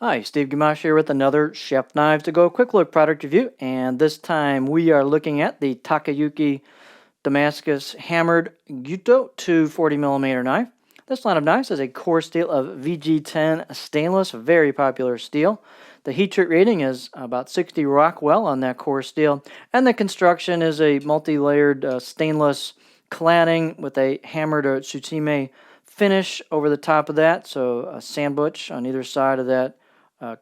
Hi, Steve Gamache here with another Chef Knives to Go quick look product review, and this time we are looking at the Takayuki Damascus hammered Gyuto 240mm knife. This line of knives has a core steel of VG10 stainless, very popular steel. The heat treat rating is about 60 Rockwell on that core steel, and the construction is a multi-layered stainless cladding with a hammered tsutsime finish over the top of that, so a sandwich on either side of that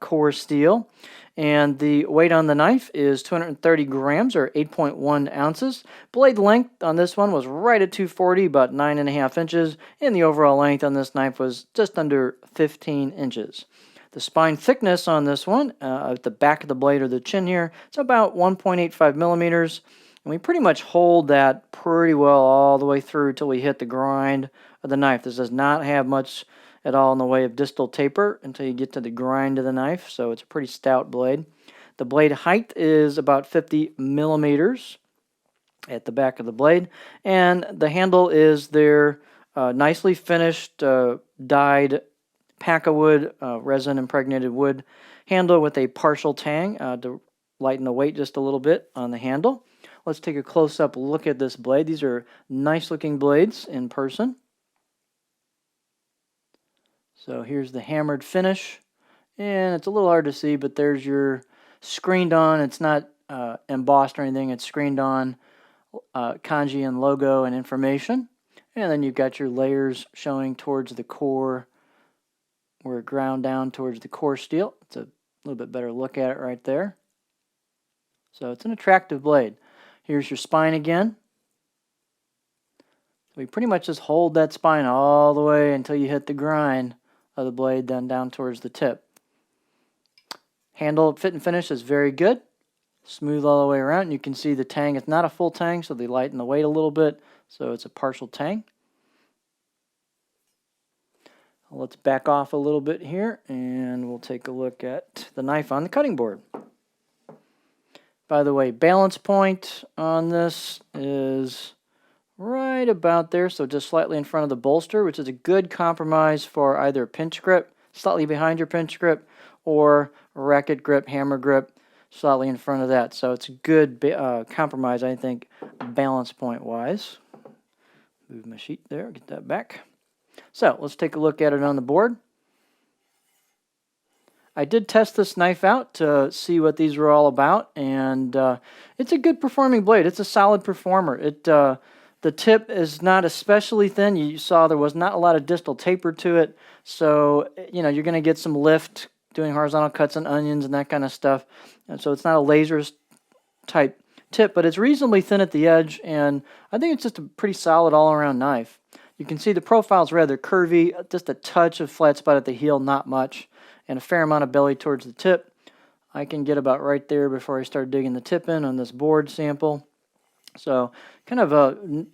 core steel. And the weight on the knife is 230 grams or 8.1 ounces. Blade length on this one was right at 240, about 9.5 inches, and the overall length on this knife was just under 15 inches. The spine thickness on this one, at the back of the blade or the chin here, it's about 1.85 millimeters. And we pretty much hold that pretty well all the way through till we hit the grind of the knife. This does not have much at all in the way of distal taper until you get to the grind of the knife, so it's a pretty stout blade. The blade height is about 50 millimeters at the back of the blade, and the handle is their nicely finished dyed Pakka-wood, resin impregnated wood handle with a partial tang to lighten the weight just a little bit on the handle. Let's take a close-up look at this blade. These are nice looking blades in person. So here's the hammered finish, and it's a little hard to see, but there's your screened on. It's not embossed or anything. It's screened on kanji and logo and information. And then you've got your layers showing towards the core, where it ground down towards the core steel. It's a little bit better look at it right there. So it's an attractive blade. Here's your spine again. We pretty much just hold that spine all the way until you hit the grind of the blade, then down towards the tip. Handle fit and finish is very good. Smooth all the way around. And you can see the tang. It's not a full tang, so they lighten the weight a little bit. So it's a partial tang. Let's back off a little bit here, and we'll take a look at the knife on the cutting board. By the way, balance point on this is right about there, so just slightly in front of the bolster, which is a good compromise for either a pinch grip, slightly behind your pinch grip, or a racket grip, hammer grip, slightly in front of that. So it's a good compromise, I think, balance point-wise. Move my sheet there, get that back. So let's take a look at it on the board. I did test this knife out to see what these were all about, and it's a good performing blade. It's a solid performer. The tip is not especially thin. You saw there was not a lot of distal taper to it, so you're going to get some lift doing horizontal cuts and onions and that kind of stuff. And so it's not a laser type tip, but it's reasonably thin at the edge, and I think it's just a pretty solid all-around knife. You can see the profile's rather curvy, just a touch of flat spot at the heel, not much, and a fair amount of belly towards the tip. I can get about right there before I start digging the tip in on this board sample. So kind of a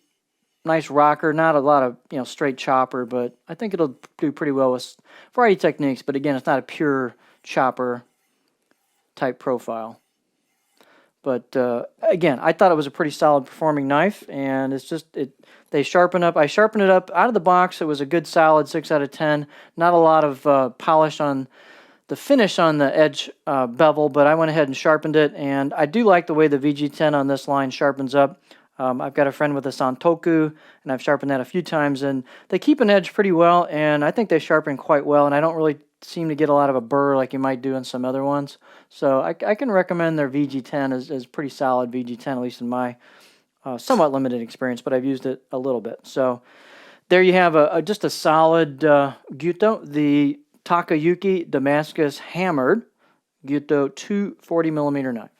nice rocker, not a lot of straight chopper, but I think it'll do pretty well with a variety of techniques. But again, it's not a pure chopper type profile. But again, I thought it was a pretty solid performing knife, and it's just they sharpen up. I sharpened it up out of the box. It was a good solid 6 out of 10. Not a lot of polish on the finish on the edge bevel, but I went ahead and sharpened it, and I do like the way the VG10 on this line sharpens up. I've got a friend with a Santoku, and I've sharpened that a few times, and they keep an edge pretty well, and I think they sharpen quite well, and I don't really seem to get a lot of a burr like you might do in some other ones. So I can recommend their VG10 as pretty solid VG10, at least in my somewhat limited experience, but I've used it a little bit. So there you have just a solid Gyuto, the Takayuki Damascus hammered Gyuto 240mm knife.